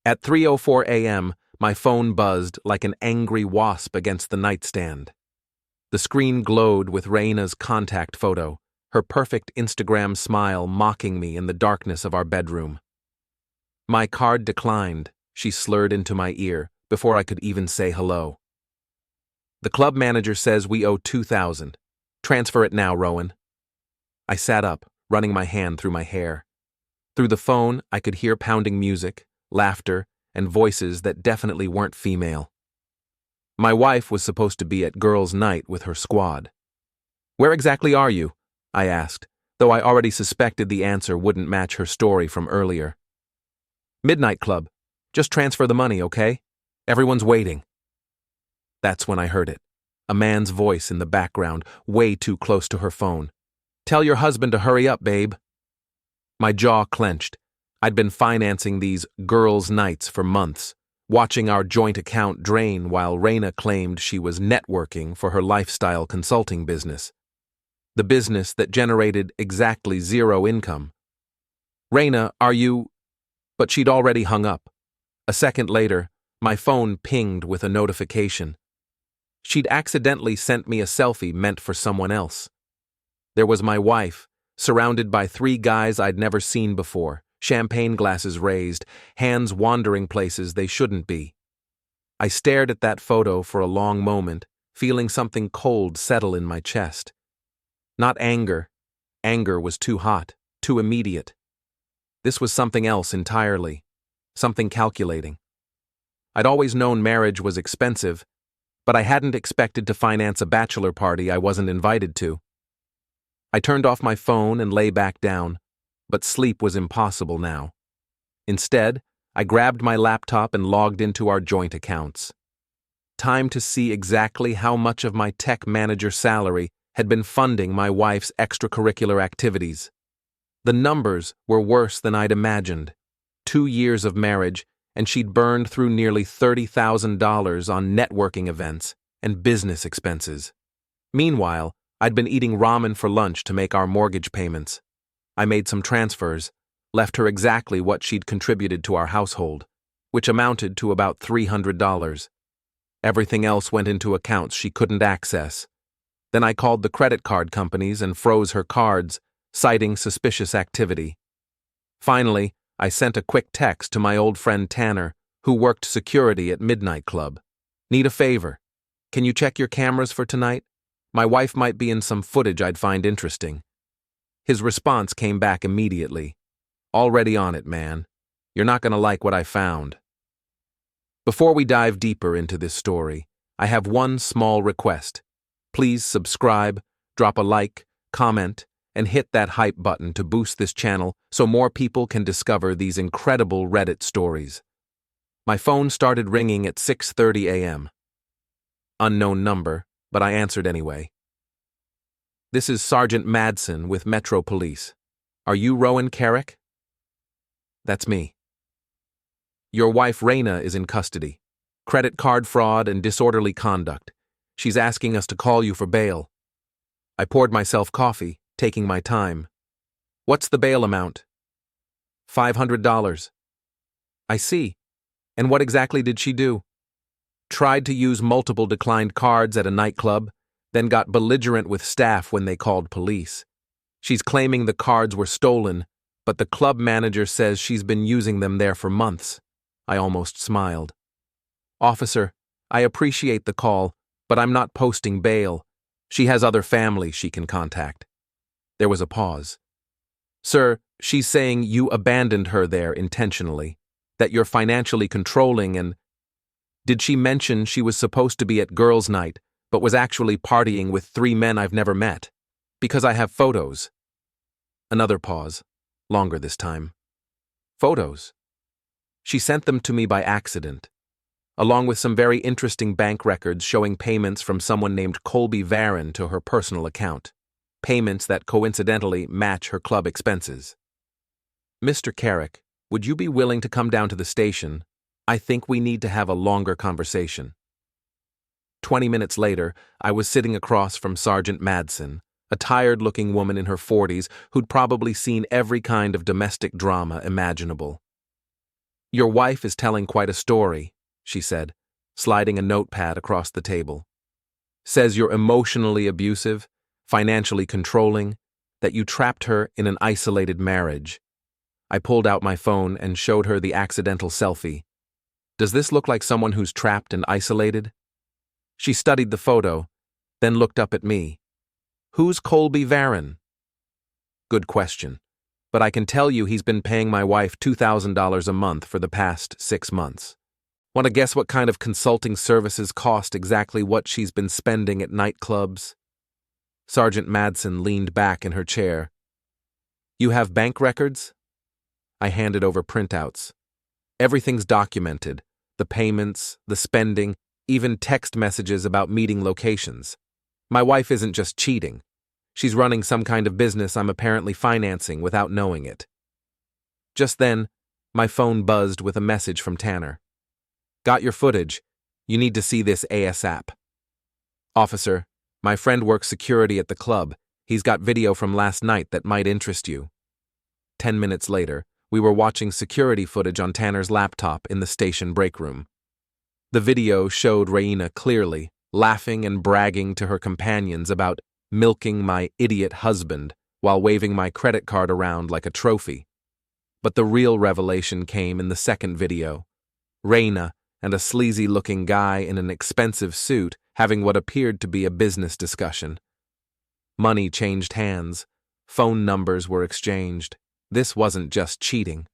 At 3:04 a.m., my phone buzzed like an angry wasp against the nightstand. The screen glowed with Reina's contact photo, her perfect Instagram smile mocking me in the darkness of our bedroom. "My card declined," she slurred into my ear before I could even say hello. "The club manager says we owe $2,000. Transfer it now, Rowan." I sat up, running my hand through my hair. Through the phone, I could hear pounding music, laughter, and voices that definitely weren't female. My wife was supposed to be at girls' night with her squad. "Where exactly are you?" I asked, though I already suspected the answer wouldn't match her story from earlier. "Midnight Club. Just transfer the money, okay? Everyone's waiting." That's when I heard it. A man's voice in the background, way too close to her phone. "Tell your husband to hurry up, babe." My jaw clenched. I'd been financing these girls' nights for months, watching our joint account drain while Reina claimed she was networking for her lifestyle consulting business. The business that generated exactly zero income. "Reina, are you—" But she'd already hung up. A second later, my phone pinged with a notification. She'd accidentally sent me a selfie meant for someone else. There was my wife, surrounded by 3 guys I'd never seen before, champagne glasses raised, hands wandering places they shouldn't be. I stared at that photo for a long moment, feeling something cold settle in my chest. Not anger. Anger was too hot, too immediate. This was something else entirely. Something calculating. I'd always known marriage was expensive, but I hadn't expected to finance a bachelor party I wasn't invited to. I turned off my phone and lay back down, but sleep was impossible now. Instead, I grabbed my laptop and logged into our joint accounts. Time to see exactly how much of my tech manager salary had been funding my wife's extracurricular activities. The numbers were worse than I'd imagined. 2 years of marriage, and she'd burned through nearly $30,000 on networking events and business expenses. Meanwhile, I'd been eating ramen for lunch to make our mortgage payments. I made some transfers, left her exactly what she'd contributed to our household, which amounted to about $300. Everything else went into accounts she couldn't access. Then I called the credit card companies and froze her cards, citing suspicious activity. Finally, I sent a quick text to my old friend Tanner, who worked security at Midnight Club. "Need a favor. Can you check your cameras for tonight? My wife might be in some footage I'd find interesting." His response came back immediately. "Already on it, man. You're not going to like what I found." Before we dive deeper into this story, I have one small request. Please subscribe, drop a like, comment, and hit that hype button to boost this channel so more people can discover these incredible Reddit stories. My phone started ringing at 6:30 a.m. Unknown number, but I answered anyway. "This is Sergeant Madsen with Metro Police. Are you Rowan Carrick?" "That's me." "Your wife Reina is in custody. Credit card fraud and disorderly conduct. She's asking us to call you for bail." I poured myself coffee, taking my time. "What's the bail amount?" $500. "I see. And what exactly did she do?" "Tried to use multiple declined cards at a nightclub, then got belligerent with staff when they called police. She's claiming the cards were stolen, but the club manager says she's been using them there for months." I almost smiled. "Officer, I appreciate the call, but I'm not posting bail. She has other family she can contact." There was a pause. "Sir, she's saying you abandoned her there intentionally, that you're financially controlling and—" "Did she mention she was supposed to be at girls' night, but was actually partying with 3 men I've never met? Because I have photos." Another pause, longer this time. "Photos?" "She sent them to me by accident, along with some very interesting bank records showing payments from someone named Colby Varron to her personal account. Payments that coincidentally match her club expenses." "Mr. Carrick, would you be willing to come down to the station? I think we need to have a longer conversation." 20 minutes later, I was sitting across from Sergeant Madsen, a tired-looking woman in her 40s who'd probably seen every kind of domestic drama imaginable. Your wife is telling quite a story, she said, sliding a notepad across the table. Says you're emotionally abusive, financially controlling, that you trapped her in an isolated marriage. I pulled out my phone and showed her the accidental selfie. Does this look like someone who's trapped and isolated? She studied the photo, then looked up at me. Who's Colby Varron? Good question, but I can tell you he's been paying my wife $2,000 a month for the past 6 months. Want to guess what kind of consulting services cost exactly what she's been spending at nightclubs? Sergeant Madsen leaned back in her chair. You have bank records? I handed over printouts. Everything's documented. The payments, the spending, even text messages about meeting locations. My wife isn't just cheating. She's running some kind of business I'm apparently financing without knowing it. Just then, my phone buzzed with a message from Tanner. Got your footage. You need to see this ASAP. Officer, my friend works security at the club. He's got video from last night that might interest you. 10 minutes later, we were watching security footage on Tanner's laptop in the station break room. The video showed Reina clearly, laughing and bragging to her companions about milking my idiot husband while waving my credit card around like a trophy. But the real revelation came in the second video. Reina and a sleazy-looking guy in an expensive suit having what appeared to be a business discussion. Money changed hands. Phone numbers were exchanged. This wasn't just cheating.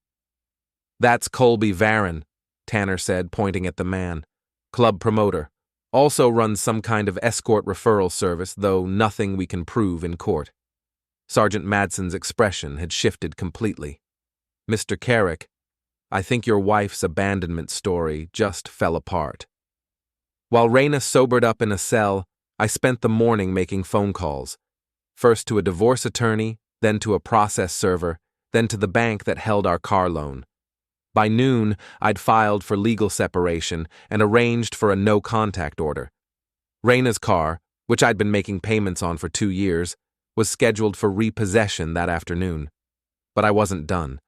That's Colby Varron, Tanner said, pointing at the man. Club promoter. Also runs some kind of escort referral service, though nothing we can prove in court. Sergeant Madsen's expression had shifted completely. Mr. Carrick, I think your wife's abandonment story just fell apart. While Reina sobered up in a cell, I spent the morning making phone calls. First to a divorce attorney, then to a process server, then to the bank that held our car loan. By noon, I'd filed for legal separation and arranged for a no-contact order. Reina's car, which I'd been making payments on for 2 years, was scheduled for repossession that afternoon. But I wasn't done.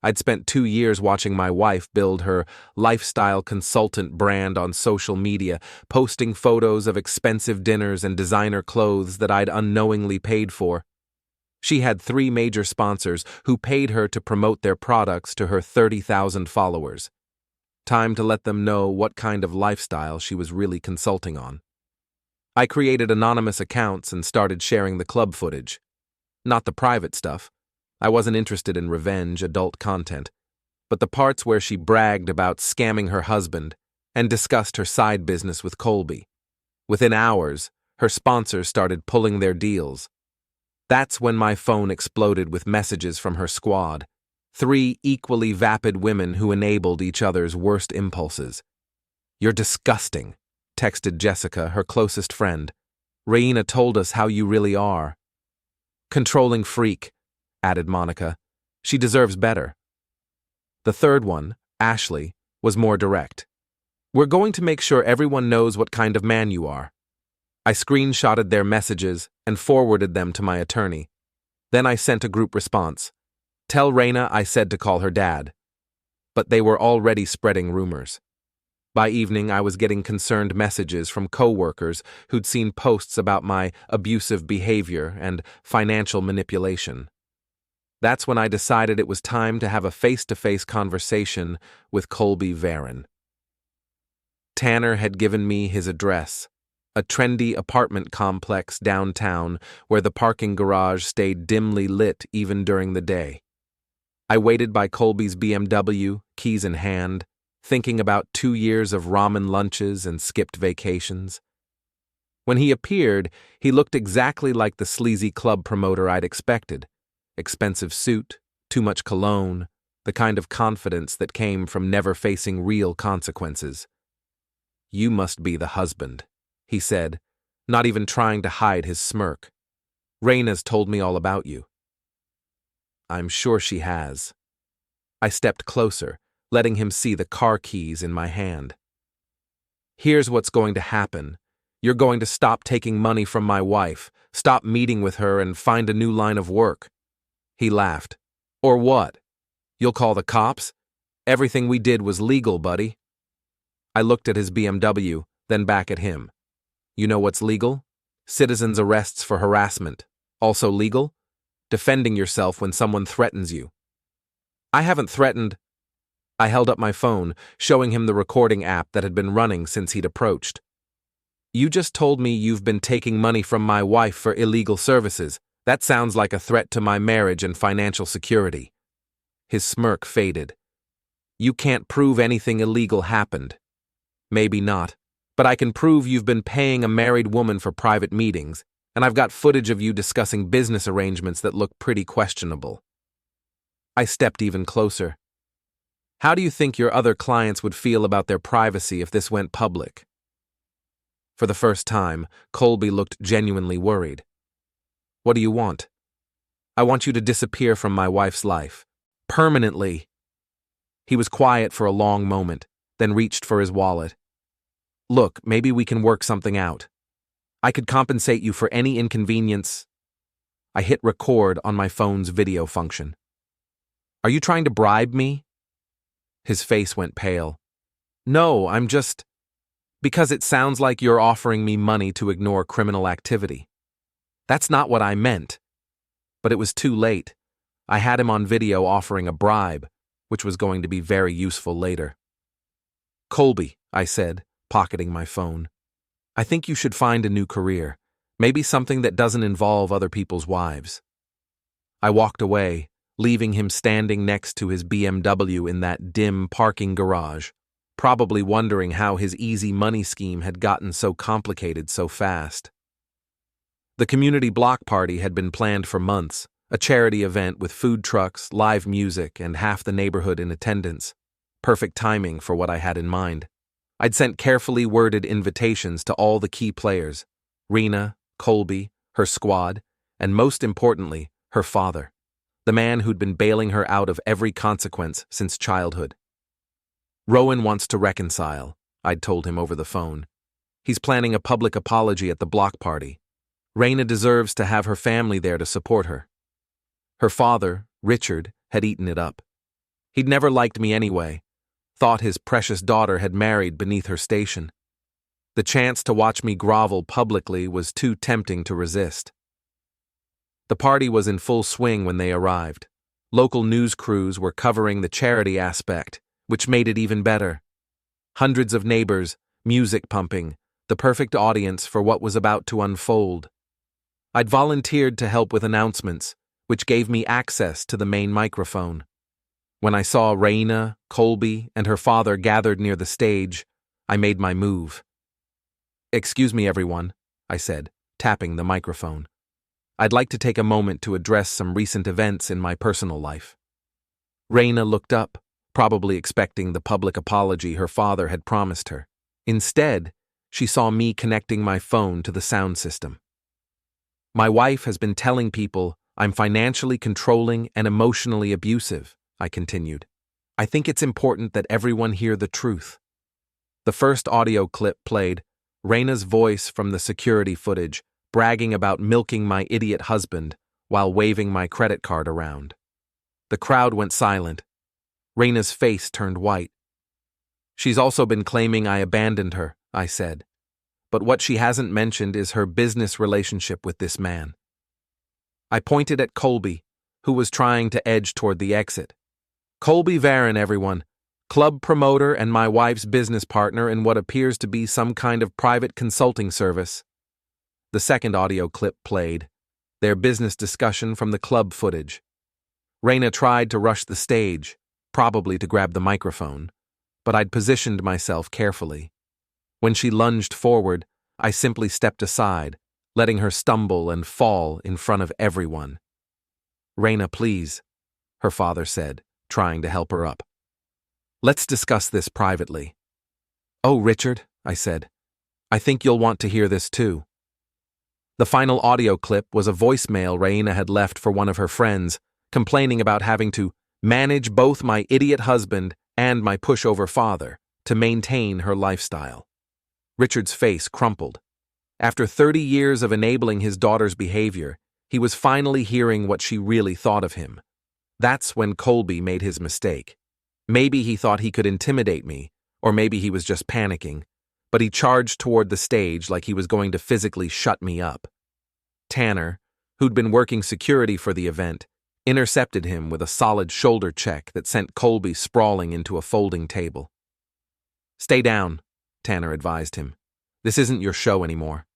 I'd spent 2 years watching my wife build her lifestyle consultant brand on social media, posting photos of expensive dinners and designer clothes that I'd unknowingly paid for. She had 3 major sponsors who paid her to promote their products to her 30,000 followers. Time to let them know what kind of lifestyle she was really consulting on. I created anonymous accounts and started sharing the club footage. Not the private stuff. I wasn't interested in revenge, adult content, but the parts where she bragged about scamming her husband and discussed her side business with Colby. Within hours, her sponsors started pulling their deals. That's when my phone exploded with messages from her squad, 3 equally vapid women who enabled each other's worst impulses. You're disgusting, texted Jessica, her closest friend. Reina told us how you really are. Controlling freak, added Monica. She deserves better. The third one, Ashley, was more direct. We're going to make sure everyone knows what kind of man you are. I screenshotted their messages and forwarded them to my attorney. Then I sent a group response. Tell Reina I said to call her dad. But they were already spreading rumors. By evening, I was getting concerned messages from coworkers who'd seen posts about my abusive behavior and financial manipulation. That's when I decided it was time to have a face-to-face conversation with Colby Varron. Tanner had given me his address, a trendy apartment complex downtown where the parking garage stayed dimly lit even during the day. I waited by Colby's BMW, keys in hand, thinking about 2 years of ramen lunches and skipped vacations. When he appeared, he looked exactly like the sleazy club promoter I'd expected. Expensive suit, too much cologne, the kind of confidence that came from never facing real consequences. You must be the husband, he said, not even trying to hide his smirk. Reina's told me all about you. I'm sure she has. I stepped closer, letting him see the car keys in my hand. Here's what's going to happen. You're going to stop taking money from my wife, stop meeting with her, and find a new line of work. He laughed. Or what? You'll call the cops? Everything we did was legal, buddy. I looked at his BMW, then back at him. You know what's legal? Citizens' arrests for harassment. Also legal? Defending yourself when someone threatens you. I haven't threatened. I held up my phone, showing him the recording app that had been running since he'd approached. You just told me you've been taking money from my wife for illegal services. That sounds like a threat to my marriage and financial security. His smirk faded. You can't prove anything illegal happened. Maybe not, but I can prove you've been paying a married woman for private meetings, and I've got footage of you discussing business arrangements that look pretty questionable. I stepped even closer. How do you think your other clients would feel about their privacy if this went public? For the first time, Colby looked genuinely worried. What do you want? I want you to disappear from my wife's life. Permanently. He was quiet for a long moment, then reached for his wallet. Look, maybe we can work something out. I could compensate you for any inconvenience. I hit record on my phone's video function. Are you trying to bribe me? His face went pale. No, I'm just... Because it sounds like you're offering me money to ignore criminal activity. That's not what I meant. But it was too late. I had him on video offering a bribe, which was going to be very useful later. Colby, I said, pocketing my phone. I think you should find a new career, maybe something that doesn't involve other people's wives. I walked away, leaving him standing next to his BMW in that dim parking garage, probably wondering how his easy money scheme had gotten so complicated so fast. The community block party had been planned for months, a charity event with food trucks, live music, and half the neighborhood in attendance. Perfect timing for what I had in mind. I'd sent carefully worded invitations to all the key players, Reina, Colby, her squad, and most importantly, her father, the man who'd been bailing her out of every consequence since childhood. Rowan wants to reconcile, I'd told him over the phone. He's planning a public apology at the block party. Reina deserves to have her family there to support her. Her father, Richard, had eaten it up. He'd never liked me anyway, thought his precious daughter had married beneath her station. The chance to watch me grovel publicly was too tempting to resist. The party was in full swing when they arrived. Local news crews were covering the charity aspect, which made it even better. Hundreds of neighbors, music pumping, the perfect audience for what was about to unfold. I'd volunteered to help with announcements, which gave me access to the main microphone. When I saw Reina, Colby, and her father gathered near the stage, I made my move. Excuse me, everyone, I said, tapping the microphone. I'd like to take a moment to address some recent events in my personal life. Reina looked up, probably expecting the public apology her father had promised her. Instead, she saw me connecting my phone to the sound system. My wife has been telling people I'm financially controlling and emotionally abusive, I continued. I think it's important that everyone hear the truth. The first audio clip played, Reina's voice from the security footage, bragging about milking my idiot husband while waving my credit card around. The crowd went silent. Reina's face turned white. She's also been claiming I abandoned her, I said. But what she hasn't mentioned is her business relationship with this man. I pointed at Colby, who was trying to edge toward the exit. Colby Varron, everyone, club promoter and my wife's business partner in what appears to be some kind of private consulting service. The second audio clip played, their business discussion from the club footage. Reina tried to rush the stage, probably to grab the microphone, but I'd positioned myself carefully. When she lunged forward, I simply stepped aside, letting her stumble and fall in front of everyone. Reina, please, her father said, trying to help her up. Let's discuss this privately. Oh, Richard, I said. I think you'll want to hear this too. The final audio clip was a voicemail Reina had left for one of her friends, complaining about having to manage both my idiot husband and my pushover father to maintain her lifestyle. Richard's face crumpled. After 30 years of enabling his daughter's behavior, he was finally hearing what she really thought of him. That's when Colby made his mistake. Maybe he thought he could intimidate me, or maybe he was just panicking, but he charged toward the stage like he was going to physically shut me up. Tanner, who'd been working security for the event, intercepted him with a solid shoulder check that sent Colby sprawling into a folding table. "Stay down," Tanner advised him. "This isn't your show anymore."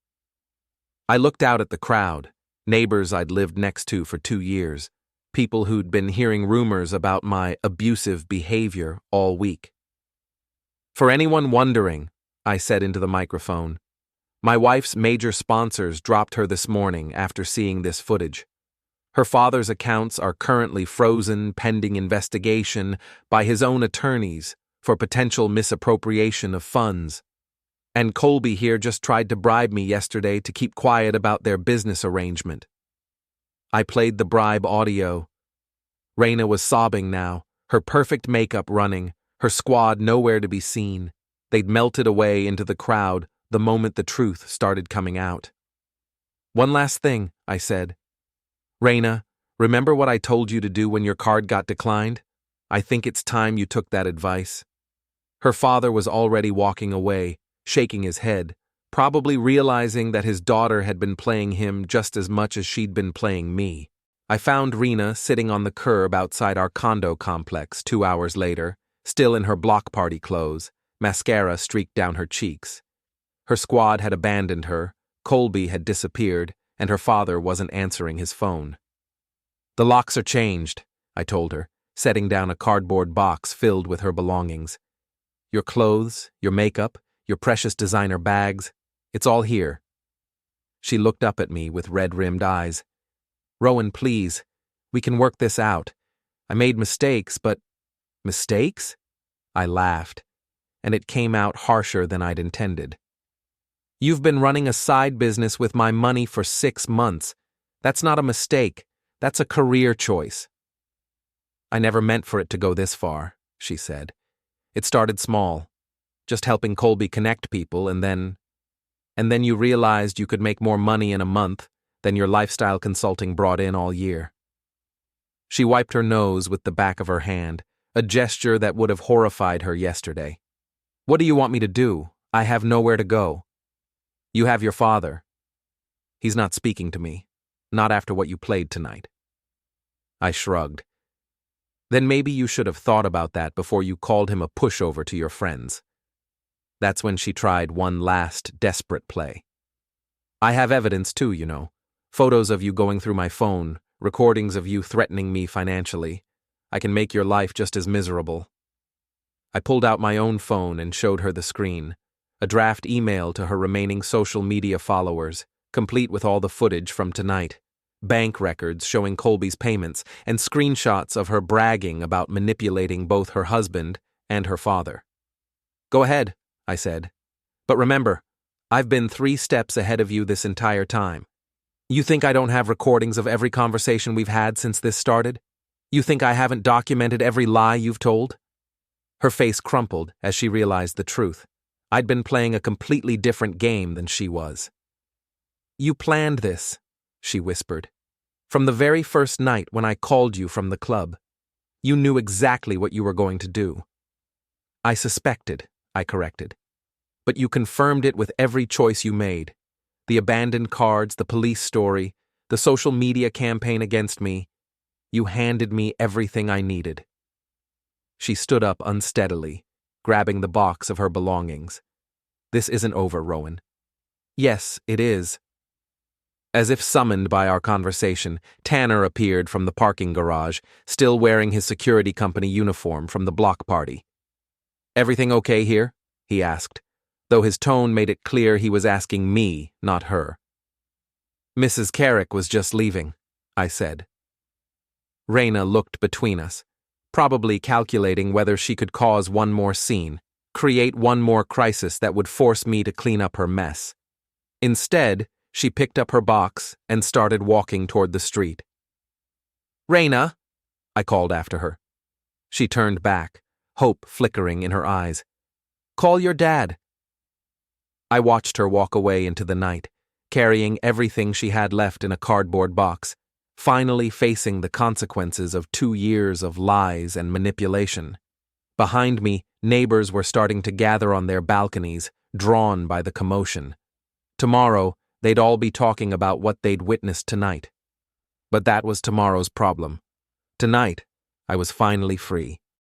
I looked out at the crowd, neighbors I'd lived next to for 2 years, people who'd been hearing rumors about my abusive behavior all week. "For anyone wondering," I said into the microphone, "my wife's major sponsors dropped her this morning after seeing this footage. Her father's accounts are currently frozen pending investigation by his own attorneys for potential misappropriation of funds. And Colby here just tried to bribe me yesterday to keep quiet about their business arrangement." I played the bribe audio. Reina was sobbing now, her perfect makeup running, her squad nowhere to be seen. They'd melted away into the crowd the moment the truth started coming out. "One last thing," I said. "Reina, remember what I told you to do when your card got declined? I think it's time you took that advice." Her father was already walking away, shaking his head, probably realizing that his daughter had been playing him just as much as she'd been playing me. I found Reina sitting on the curb outside our condo complex 2 hours later, still in her block party clothes, mascara streaked down her cheeks. Her squad had abandoned her, Colby had disappeared, and her father wasn't answering his phone. "The locks are changed," I told her, setting down a cardboard box filled with her belongings. "Your clothes, your makeup, your precious designer bags, it's all here." She looked up at me with red-rimmed eyes. "Rowan, please, we can work this out. I made mistakes, but—" "Mistakes?" I laughed, and it came out harsher than I'd intended. "You've been running a side business with my money for 6 months. That's not a mistake. That's a career choice." "I never meant for it to go this far," she said. "It started small, just helping Colby connect people, and then you realized you could make more money in a month than your lifestyle consulting brought in all year." She wiped her nose with the back of her hand, a gesture that would have horrified her yesterday. "What do you want me to do? I have nowhere to go." "You have your father. He's not speaking to me, not after what you played tonight." I shrugged. "Then maybe you should have thought about that before you called him a pushover to your friends." That's when she tried one last desperate play. "I have evidence too, you know. Photos of you going through my phone, recordings of you threatening me financially. I can make your life just as miserable." I pulled out my own phone and showed her the screen, a draft email to her remaining social media followers, complete with all the footage from tonight, bank records showing Colby's payments, and screenshots of her bragging about manipulating both her husband and her father. "Go ahead," I said. "But remember, I've been 3 steps ahead of you this entire time. You think I don't have recordings of every conversation we've had since this started? You think I haven't documented every lie you've told?" Her face crumpled as she realized the truth. I'd been playing a completely different game than she was. "You planned this," she whispered. "From the very first night when I called you from the club. You knew exactly what you were going to do." "I suspected," I corrected. "But you confirmed it with every choice you made. The abandoned cards, the police story, the social media campaign against me. You handed me everything I needed." She stood up unsteadily, grabbing the box of her belongings. "This isn't over, Rowan." "Yes, it is." As if summoned by our conversation, Tanner appeared from the parking garage, still wearing his security company uniform from the block party. "Everything okay here?" he asked, though his tone made it clear he was asking me, not her. "Mrs. Carrick was just leaving," I said. Reina looked between us, probably calculating whether she could cause one more scene, create one more crisis that would force me to clean up her mess. Instead, she picked up her box and started walking toward the street. "Reina," I called after her. She turned back, hope flickering in her eyes. "Call your dad." I watched her walk away into the night, carrying everything she had left in a cardboard box, finally facing the consequences of 2 years of lies and manipulation. Behind me, neighbors were starting to gather on their balconies, drawn by the commotion. Tomorrow, they'd all be talking about what they'd witnessed tonight. But that was tomorrow's problem. Tonight, I was finally free.